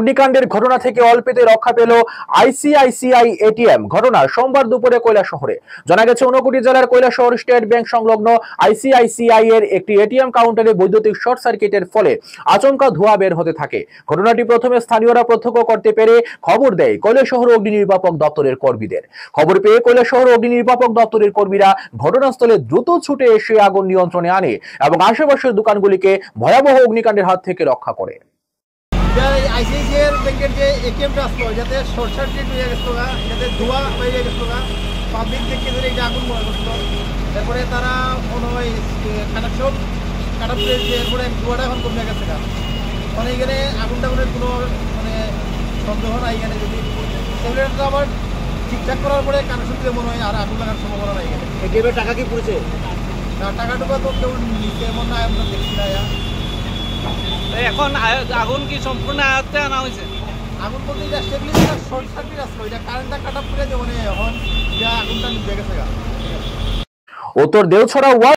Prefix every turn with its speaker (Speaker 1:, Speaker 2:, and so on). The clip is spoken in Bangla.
Speaker 1: অগ্নিকাণ্ডের ঘটনা থেকে অল্পেতে রক্ষা পেল আইসিআইসিআই এটিএম। ঘটনা সোমবার দুপুরে কৈলাসহরে। জানা গেছে, ঊনকোটি জেলার কৈলাসহর স্টেট ব্যাংক সংলগ্ন আইসিআইসিআই এর একটি এটিএম কাউন্টারে বৈদ্যুতিক শর্ট সার্কিটের ফলে আচমকা ধোঁয়া বের হতে থাকে। ঘটনাটি প্রথমে স্থানীয়রা প্রত্যক্ষ করতে পেরে খবর দেয় কৈলাসহর অগ্নি নির্বাপক দপ্তরের কর্মীদের। খবর পেয়ে কৈলাসহর অগ্নি নির্বাপক দপ্তরের কর্মীরা ঘটনাস্থলে দ্রুত ছুটে এসে আগুন নিয়ন্ত্রণে আনে এবং আশেপাশের দোকানগুলিকে ভয়াবহ অগ্নিকাণ্ডের হাত থেকে রক্ষা করে।
Speaker 2: আইসিআইসিআই ব্যাংকের যে এটিএমটা আসলো, যাতে শর্ট সার্কিট হয়ে গেছিল, যাতে ধোঁয়া হয়ে গেছিল, পাবলিক দেখে ধরে এটা আগুন মনে করছিল। তারপরে তারা মনে হয় কানেকশন কাটার পেয়েছে, এরপরে ধোঁয়াটা এখন কমে গেছে। মানে এখানে আগুন টাগুনের কোনো মানে সন্দেহ নাই। এখানে যদি সেগুলো আবার ঠিকঠাক করার পরে কানেকশন দিলে মনে হয় আর আগুন লাগার সম্ভাবনা নাই। এখানে এটিএমের টাকা কি পড়েছে? টাকাটুকু তো কেউ নিচে এমন না, আমরা দেখছি না।
Speaker 3: এখন আগুন কি সম্পূর্ণ আয়ত্তে আনা হয়েছে?
Speaker 2: আগুন বলতে এটা স্টেবিলাইজার শর্ট সার্কিট আসলো, এটা কারেন্টটা কাট অফ করে দেবো, এখন আগুনটা নিভে গেছে।
Speaker 1: উত্তর দেওছড়া